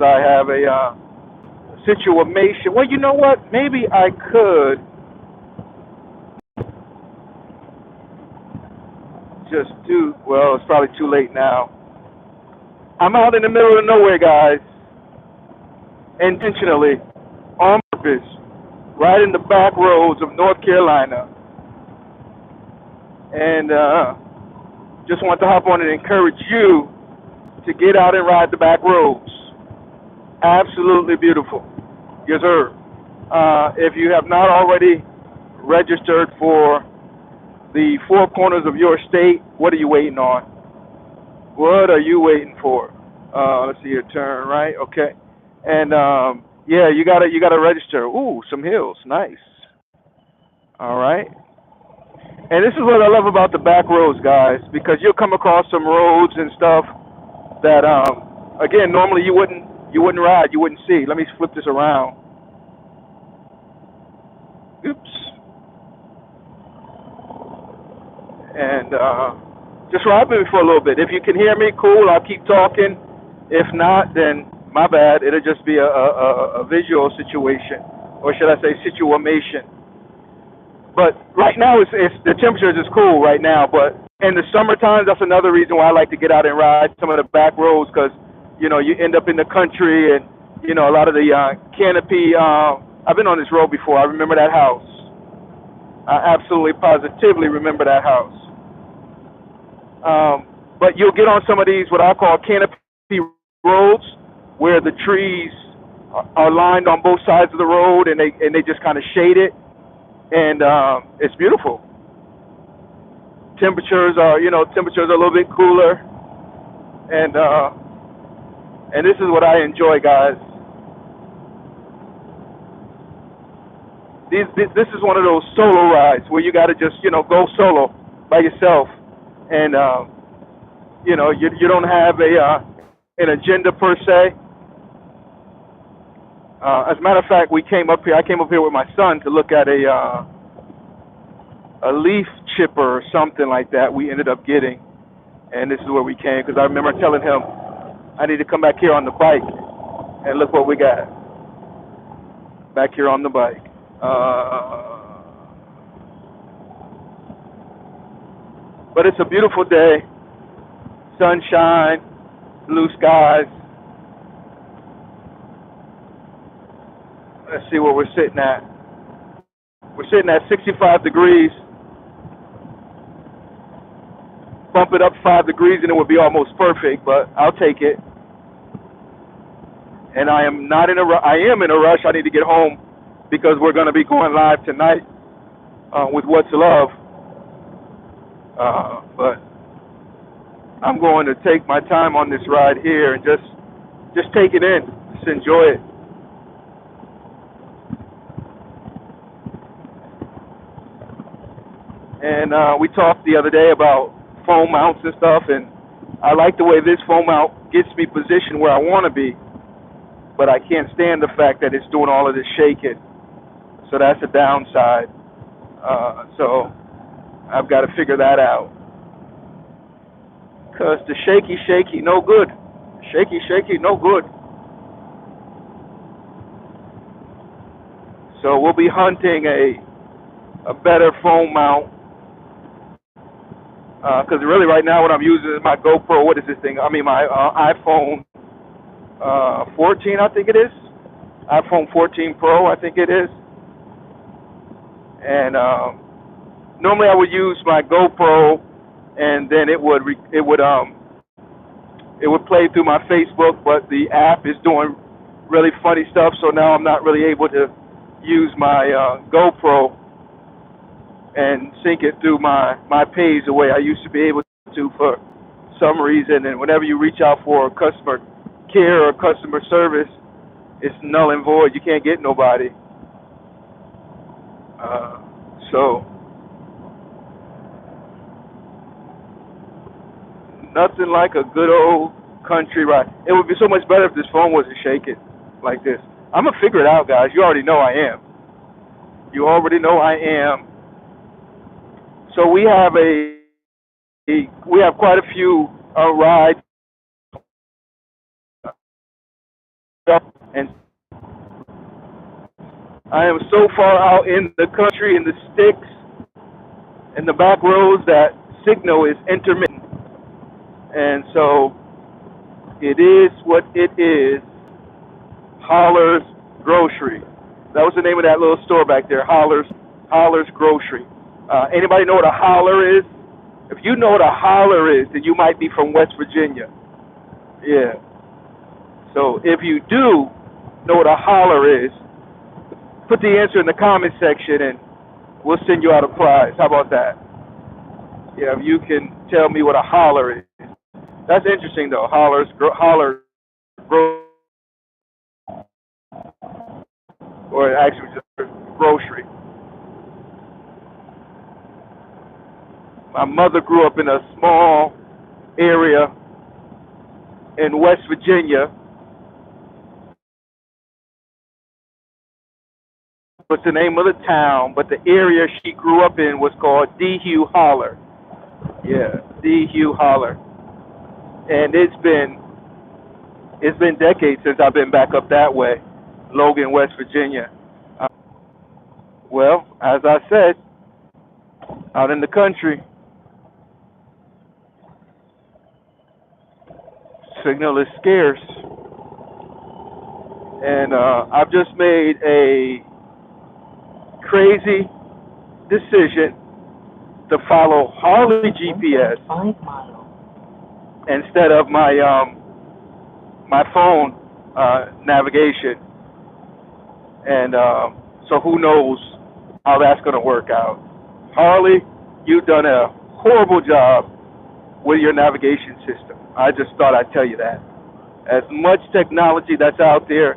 I have a situation. Well, you know what? Maybe I could just do. Well, it's probably too late now. I'm out in the middle of nowhere, guys, intentionally, on purpose, right in the back roads of North Carolina, and just want to hop on and encourage you to get out and ride the back roads. Absolutely beautiful. Yes, sir. If you have not already registered for the four corners of your state, what are you waiting on? What are you waiting for? Let's see your turn, right? Okay. And yeah, you gotta register. Ooh, some hills, nice. All right. And this is what I love about the back roads, guys, because you'll come across some roads and stuff that again normally you wouldn't ride, you wouldn't see. Let me flip this around. Oops. And just ride with me for a little bit. If you can hear me, cool. I'll keep talking. If not, then my bad. It'll just be a visual situation, or should I say situation. But right now, it's the temperatures is cool right now. But in the summer times, that's another reason why I like to get out and ride some of the back roads because you end up in the country and a lot of the canopy. I've been on this road before. I remember that house. I absolutely positively remember that house. But you'll get on some of these what I call canopy roads where the trees are lined on both sides of the road and they just kind of shade it, and it's beautiful. Temperatures are a little bit cooler, and this is what I enjoy, guys. This is one of those solo rides where you got to just go solo by yourself, and you don't have an agenda per se. As a matter of fact, we came up here. I came up here with my son to look at a leaf chipper or something like that. We ended up getting, and this is where we came because I remember telling him I need to come back here on the bike, and look what we got back here on the bike. But it's a beautiful day, sunshine, blue skies. Let's see where we're sitting at. We're sitting at 65 degrees. Bump it up 5 degrees and it would be almost perfect, but I'll take it. And I am not in a I am in a rush. I need to get home because we're going to be going live tonight with What's Love. But I'm going to take my time on this ride here and just take it in, just enjoy it. And we talked the other day about foam mounts and stuff, and I like the way this foam mount gets me positioned where I want to be, but I can't stand the fact that it's doing all of this shaking. So that's a downside. So I've got to figure that out. Because the shaky, no good. Shaky, no good. So we'll be hunting a better foam mount. Because really right now what I'm using is my GoPro. What is this thing? I mean my iPhone 14, I think it is. iPhone 14 Pro, I think it is. And normally I would use my GoPro, and then it would play through my Facebook, but the app is doing really funny stuff. So now I'm not really able to use my GoPro and sync it through my page the way I used to be able to for some reason. And whenever you reach out for customer care or customer service, it's null and void. You can't get nobody. So nothing like a good old country ride. It would be so much better if this phone wasn't shaking like this. I'm gonna figure it out, guys. You already know I am. You already know I am. So we have quite a few rides And I am so far out in the country, in the sticks, in the back roads, that signal is intermittent. And so it is what it is. Holler's Grocery. That was the name of that little store back there, Holler's Grocery. Anybody know what a holler is? If you know what a holler is, then you might be from West Virginia. Yeah. So if you do know what a holler is, put the answer in the comment section and we'll send you out a prize. How about that? Yeah, if you can tell me what a holler is. That's interesting though. Holler or actually just grocery. My mother grew up in a small area in West Virginia. What's the name of the town? But the area she grew up in was called Dehew Holler. Yeah, Dehew Holler. And it's been decades since I've been back up that way, Logan, West Virginia. Well, as I said, out in the country, signal is scarce. And I've just made a crazy decision to follow Harley GPS instead of my phone navigation. And so who knows how that's going to work out. Harley, you've done a horrible job with your navigation system. I just thought I'd tell you that. As much technology that's out there,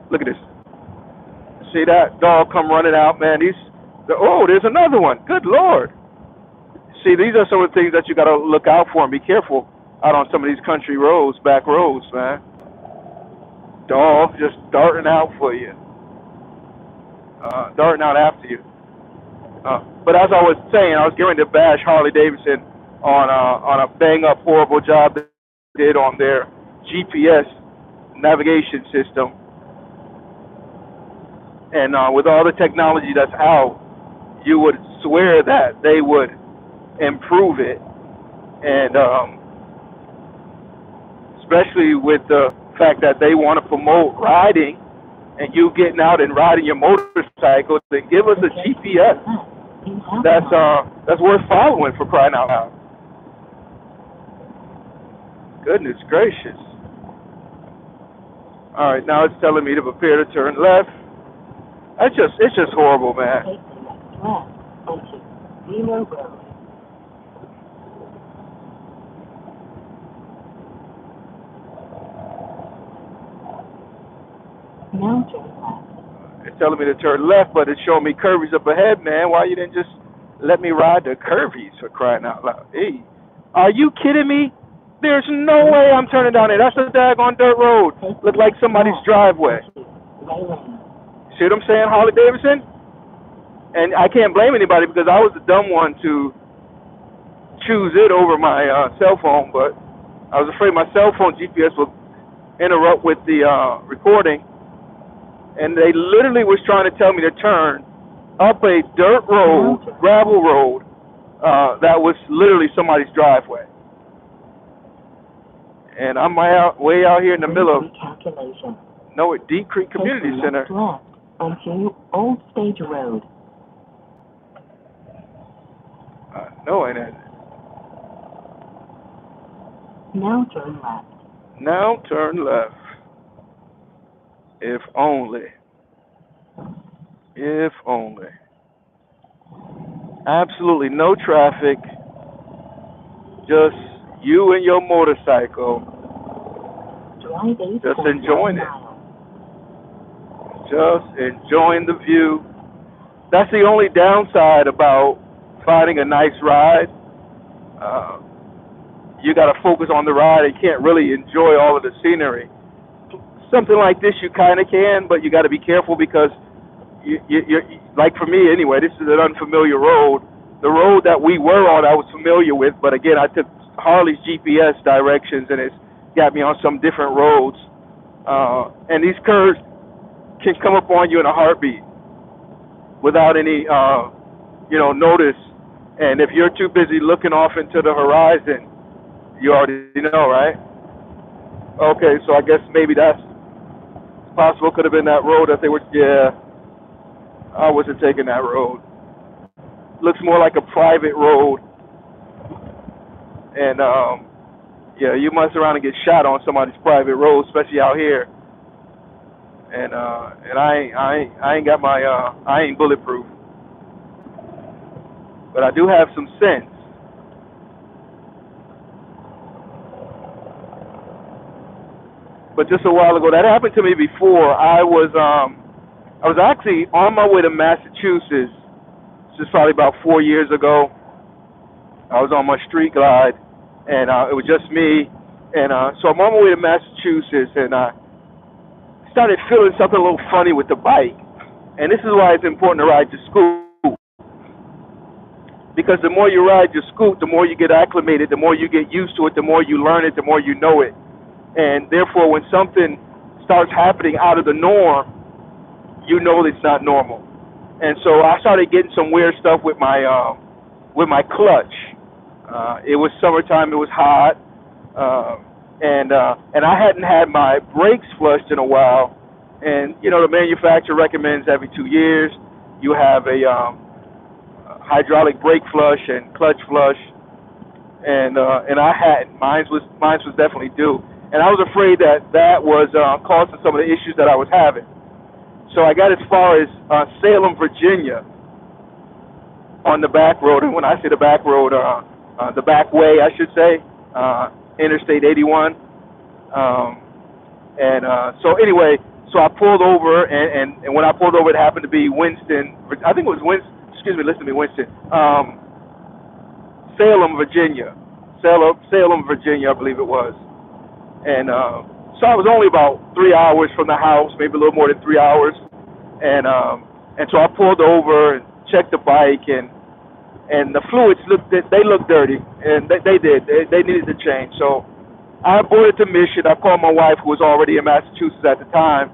look at this. See that dog come running out, man? There's another one. Good Lord. See, these are some of the things that you got to look out for and be careful out on some of these country roads, back roads, man. Dog just darting out for you. Darting out after you. But as I was saying, I was going to bash Harley Davidson on a bang-up horrible job they did on their GPS navigation system. And with all the technology that's out, you would swear that they would improve it. And especially with the fact that they want to promote riding and you getting out and riding your motorcycle, then give us a GPS. That's worth following, for crying out loud. Goodness gracious. All right, now it's telling me to prepare to turn left. It's just horrible, man. Take the next left onto Zeno Road. Now turn left. It's telling me to turn left, but it's showing me curvies up ahead, man. Why you didn't just let me ride the curvies, for crying out loud? Hey, are you kidding me? There's no way I'm turning down there. That's a daggone dirt road. Look like somebody's driveway. See what I'm saying, Harley Davidson? And I can't blame anybody because I was the dumb one to choose it over my cell phone, but I was afraid my cell phone GPS would interrupt with the recording. And they literally was trying to tell me to turn up a dirt road, gravel road, that was literally somebody's driveway. And I'm way out here in the middle of Deep Creek Community Center. Left onto Old Stage Road. No, ain't it? Now turn left. Now turn left. If only. If only. Absolutely no traffic. Just you and your motorcycle. Just enjoying it. Just enjoying the view. That's the only downside about finding a nice ride. You got to focus on the ride and can't really enjoy all of the scenery. Something like this you kind of can, but you got to be careful because you're like for me anyway, this is an unfamiliar road. The road that we were on I was familiar with, but again I took Harley's GPS directions and it's got me on some different roads. And these curves can come up on you in a heartbeat without any, notice. And if you're too busy looking off into the horizon, you already know, right? Okay, so I guess maybe that's possible. Could have been that road that they were. Yeah, I wasn't taking that road. Looks more like a private road, and yeah, you mess around and get shot on somebody's private road, especially out here. And I ain't got my I ain't bulletproof, but I do have some sense. But just a while ago, that happened to me before. I was actually on my way to Massachusetts. This is probably about 4 years ago. I was on my street glide, and it was just me. And so I'm on my way to Massachusetts, and I started feeling something a little funny with the bike. And this is why it's important to ride your scoot, because the more you ride your scoot, the more you get acclimated, the more you get used to it, the more you learn it, the more you know it. And therefore, when something starts happening out of the norm, you know it's not normal. And so I started getting some weird stuff with my clutch. It was summertime. It was hot, and I hadn't had my brakes flushed in a while. And the manufacturer recommends every 2 years you have a hydraulic brake flush and clutch flush. And I hadn't. Mine was definitely due. And I was afraid that was causing some of the issues that I was having. So I got as far as Salem, Virginia, on the back road. And when I say the back road, the back way, I should say, Interstate 81. So anyway, so I pulled over, and when I pulled over, it happened to be Winston. I think it was Winston. Excuse me, listen to me, Winston. Salem, Virginia. Salem, Virginia, I believe it was. And so I was only about 3 hours from the house, maybe a little more than 3 hours. And so I pulled over and checked the bike, and the fluids looked dirty, and they did. They needed to change. So I aborted the mission. I called my wife, who was already in Massachusetts at the time,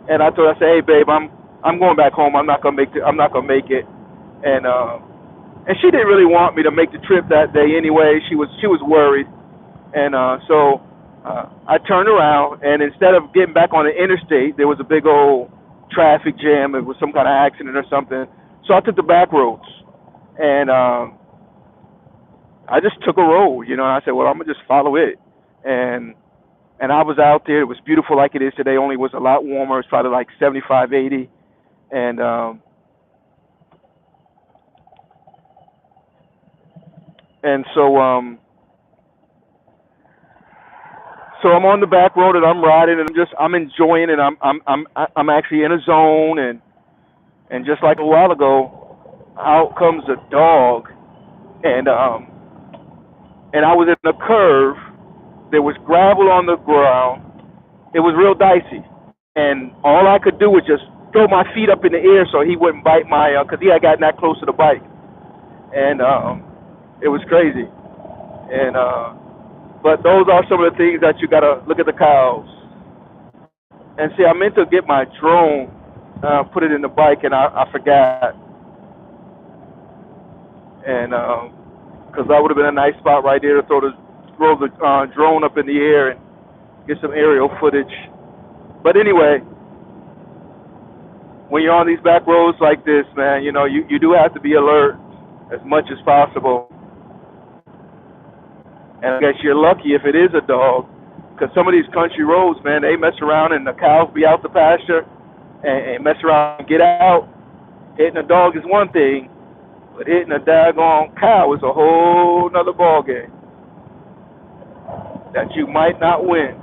and I told her, I said, "Hey, babe, I'm going back home. I'm not gonna make it." And she didn't really want me to make the trip that day anyway. She was worried, and so I turned around, and instead of getting back on the interstate, there was a big old traffic jam. It was some kind of accident or something. So I took the back roads, and I just took a road, and I said, well, I'm gonna just follow it, and I was out there. It was beautiful like it is today. Only was a lot warmer. It's probably like 75, 80, and so I'm on the back road and I'm riding and I'm enjoying it. I'm actually in a zone, and just like a while ago, out comes a dog, and I was in a curve. There was gravel on the ground. It was real dicey, and all I could do was just throw my feet up in the air so he wouldn't bite because he had gotten that close to the bike, and it was crazy, and but those are some of the things that you gotta look at the cows. And see, I meant to get my drone, put it in the bike, and I forgot. And because that would have been a nice spot right there to throw the drone up in the air and get some aerial footage. But anyway, when you're on these back roads like this, man, you do have to be alert as much as possible. And I guess you're lucky if it is a dog, because some of these country roads, man, they mess around and the cows be out the pasture and mess around and get out. Hitting a dog is one thing, but hitting a daggone cow is a whole nother ball game that you might not win.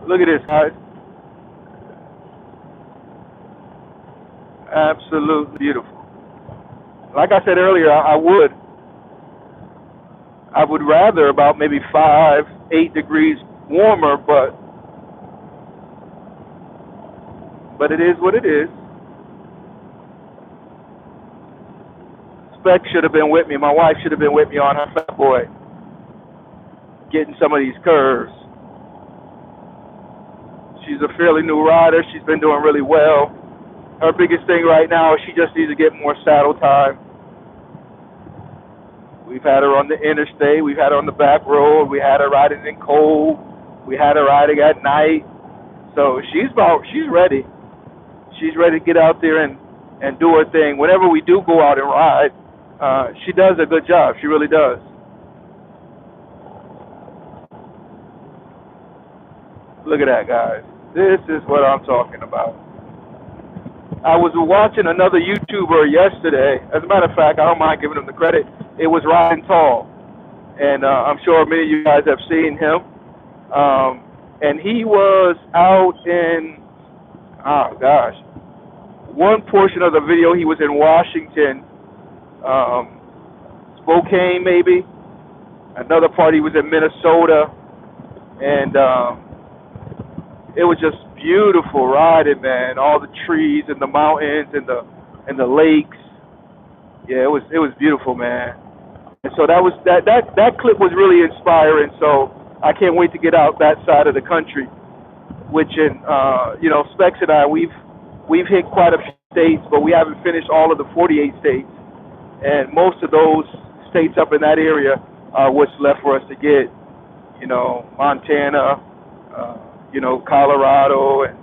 Look at this, guys. Absolutely beautiful. Like I said earlier, I would rather about maybe 5, 8 degrees warmer, but it is what it is. Spec should have been with me. My wife should have been with me on her Fat Boy, getting some of these curves. She's a fairly new rider. She's been doing really well. Her biggest thing right now is she just needs to get more saddle time. We've had her on the interstate. We've had her on the back road. We had her riding in cold. We had her riding at night. So she's ready. She's ready to get out there and do her thing. Whenever we do go out and ride, she does a good job. She really does. Look at that, guys. This is what I'm talking about. I was watching another YouTuber yesterday. As a matter of fact, I don't mind giving him the credit. It was Ryan Tall. And I'm sure many of you guys have seen him. And he was out in, oh gosh, one portion of the video he was in Washington, Spokane maybe. Another part he was in Minnesota. And it was just beautiful riding, man. All the trees and the mountains and the lakes. Yeah, it was beautiful, man. And so that clip was really inspiring. So I can't wait to get out that side of the country. Which Specs and I, we've hit quite a few states, but we haven't finished all of the 48 states. And most of those states up in that area are what's left for us to get. You know, Montana, Colorado, and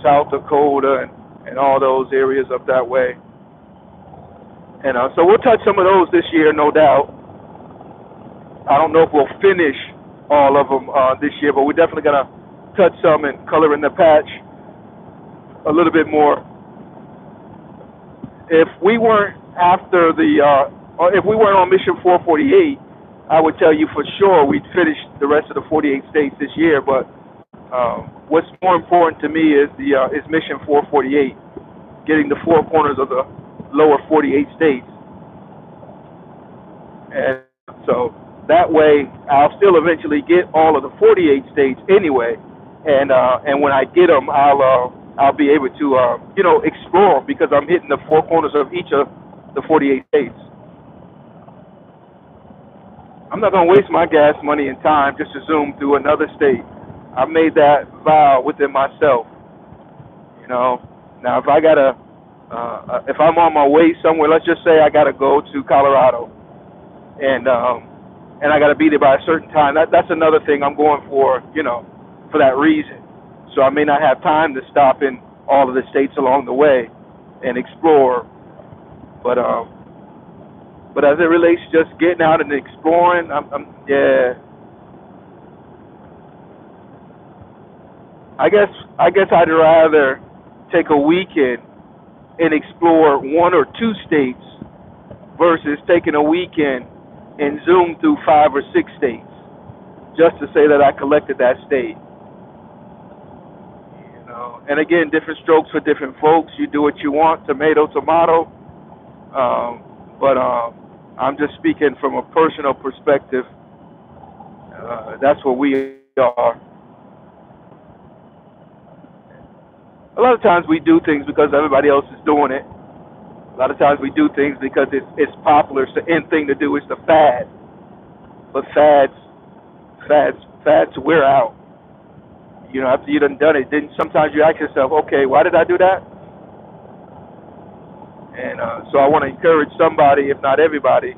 South Dakota, and all those areas up that way. And so we'll touch some of those this year, no doubt. I don't know if we'll finish all of them this year, but we're definitely gonna touch some and color in the patch a little bit more. If we weren't after or if we weren't on Mission 448, I would tell you for sure we'd finish the rest of the 48 states this year. But what's more important to me is Mission 448, getting the four corners of the lower 48 states. And so that way, I'll still eventually get all of the 48 states anyway. And when I get them, I'll be able to explore, because I'm hitting the four corners of each of the 48 states. I'm not going to waste my gas money and time just to zoom through another state. I made that vow within myself. Now if I gotta, if I'm on my way somewhere, let's just say I gotta go to Colorado, and I gotta be there by a certain time. That's another thing I'm going for, for that reason. So I may not have time to stop in all of the states along the way and explore, but as it relates to just getting out and exploring, I guess I'd rather take a weekend and explore one or two states versus taking a weekend and zoom through 5 or 6 states just to say that I collected that state. And again, different strokes for different folks. You do what you want, tomato, tomato. But I'm just speaking from a personal perspective. That's what we are. A lot of times we do things because everybody else is doing it. A lot of times we do things because it's popular. It's the in thing to do. It's the fad. But fads wear out. After you done it, then sometimes you ask yourself, okay, why did I do that? And so I want to encourage somebody, if not everybody,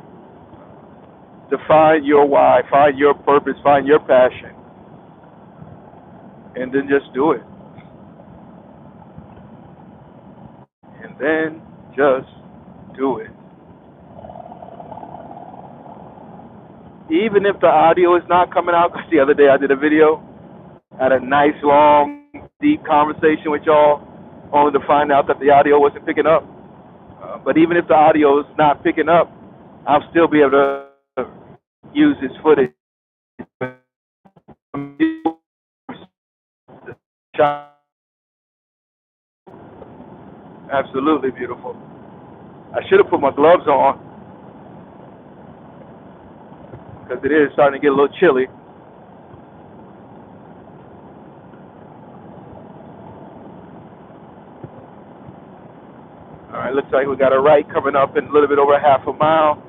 to find your why, find your purpose, find your passion, and then just do it. And then just do it. Even if the audio is not coming out, because the other day I did a video, had a nice, long, deep conversation with y'all, only to find out that the audio wasn't picking up. But even if the audio is not picking up, I'll still be able to use this footage. Absolutely beautiful. I should have put my gloves on, because it is starting to get a little chilly. All It looks like we got a right coming up in a little bit over half a mile.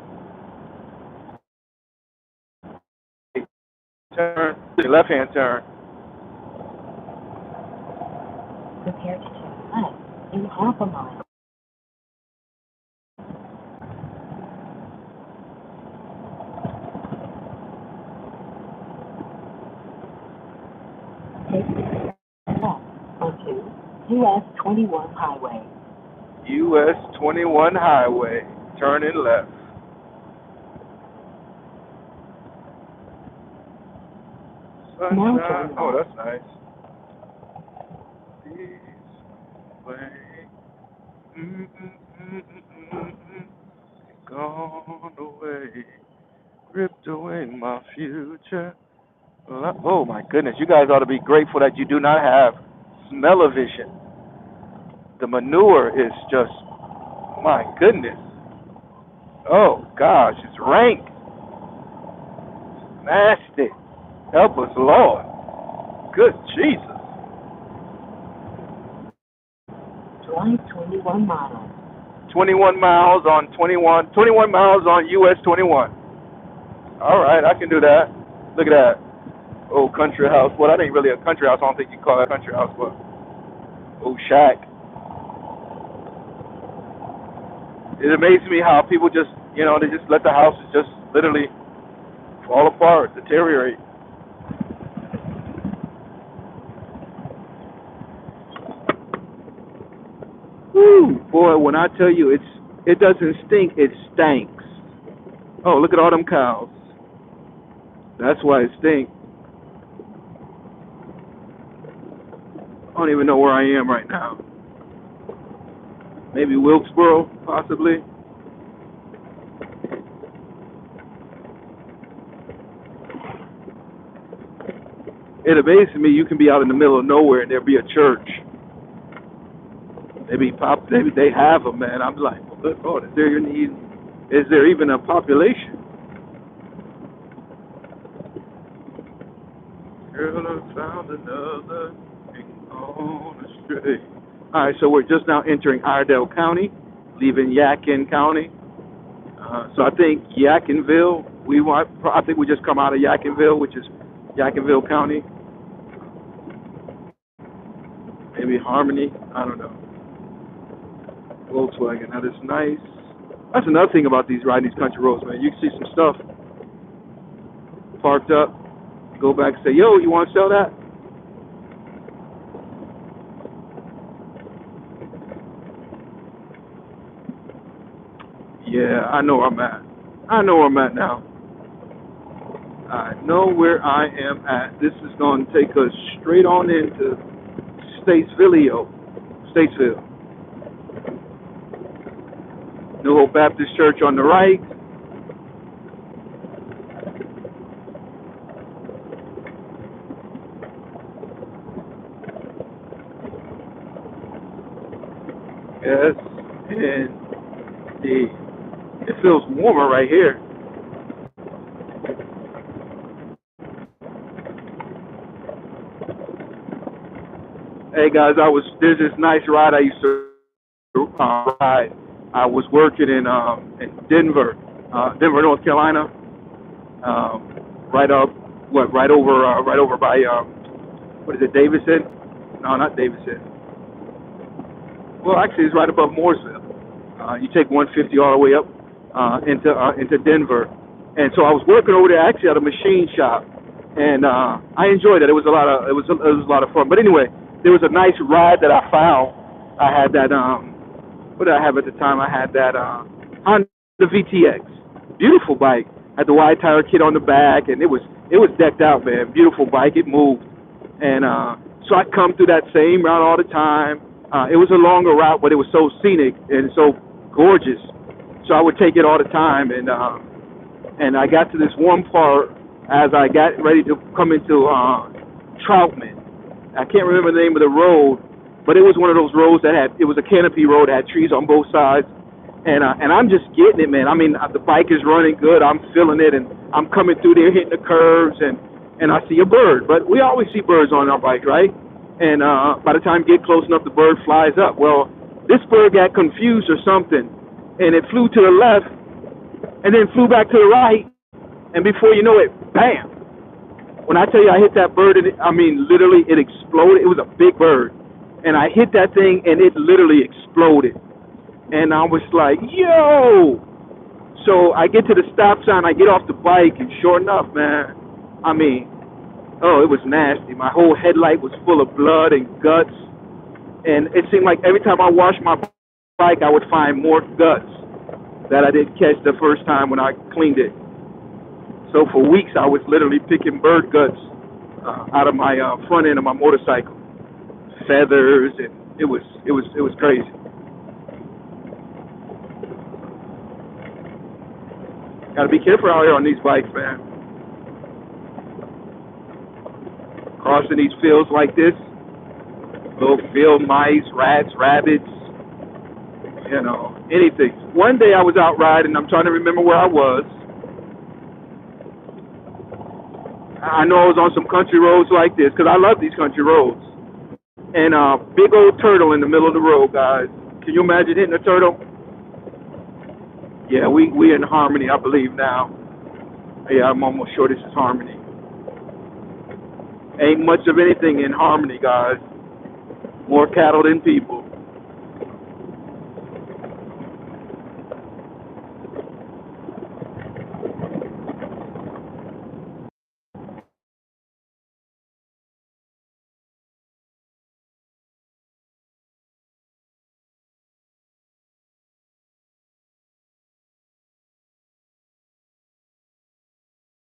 Turn, left-hand turn. Prepare to turn left in half a mile. Take left onto US 21 highway. US 21 highway. Turning left. Sunshine. Oh, that's nice. Gone away, ripped away my future. Oh my goodness, you guys ought to be grateful that you do not have smell-o-vision. The manure is just, my goodness. Oh gosh, it's rank. Nasty. Help us, Lord. Good Jesus. Drive 21 miles. 21 miles on 21 miles on US 21. All right, I can do that. Look at that. Oh, country house. Well, that ain't really a country house. I don't think you call that a country house, but oh, shack. It amazes me how people just, they just let the houses just literally fall apart, deteriorate. Woo, boy, when I tell you it doesn't stink, it stinks. Oh, look at all them cows. That's why it stinks. I don't even know where I am right now. Maybe Wilkesboro, possibly. It amazes me you can be out in the middle of nowhere and there be a church. Maybe they have them, man. I'm like, oh, is there even a population? Girl, I found another thing on astray. All right, so we're just now entering Iredell County, leaving Yadkin County. So I think Yadkinville. I think we just come out of Yadkinville, which is Yadkinville County. Maybe Harmony. I don't know. Volkswagen. That is nice. That's another thing about riding these country roads, man. You can see some stuff parked up. Go back and say, yo, you want to sell that? Yeah, I know where I'm at. I know where I'm at now. I know where I am at. This is going to take us straight on into Statesville. New Hope Baptist Church on the right. Yes, indeed. It feels warmer right here. Hey guys, there's this nice ride I used to ride. I was working in Denver, North Carolina. Right over by what is it, Davidson? No, not Davidson. Well, actually, it's right above Mooresville. You take 150 all the way up into Denver, and so I was working over there actually at a machine shop, and I enjoyed it. It was a lot of fun. But anyway, there was a nice ride that I found. I had that what did I have at the time? I had that Honda VTX, beautiful bike. Had the wide tire kit on the back, and it was decked out, man. Beautiful bike. It moved, and so I come through that same route all the time. It was a longer route, but it was so scenic and so gorgeous. So I would take it all the time, and I got to this one part as I got ready to come into Troutman. I can't remember the name of the road, but it was one of those roads it was a canopy road that had trees on both sides, and I'm just getting it, man. I mean, the bike is running good. I'm feeling it, and I'm coming through there, hitting the curves, and I see a bird. But we always see birds on our bike, right? And by the time you get close enough, the bird flies up. Well, This bird got confused or something, and it flew to the left, and then flew back to the right, and before you know it, bam! When I tell you I hit that bird, I mean literally it exploded. It was a big bird, and I hit that thing, and it literally exploded. And I was like, yo! So I get to the stop sign, I get off the bike, and sure enough, man, I mean, oh, it was nasty. My whole headlight was full of blood and guts, and it seemed like every time I washed my bike, I would find more guts that I didn't catch the first time when I cleaned it. So for weeks, I was literally picking bird guts out of my front end of my motorcycle, feathers, and it was crazy. Got to be careful out here on these bikes, man. Crossing these fields like this, little field mice, rats, rabbits, you know, anything. One day I was out riding. I'm trying to remember where I was. I know I was on some country roads like this because I love these country roads. And a big old turtle in the middle of the road, guys. Can you imagine hitting a turtle? Yeah, we in harmony, I believe now. Yeah, I'm almost sure this is harmony. Ain't much of anything in harmony, guys. More cattle than people.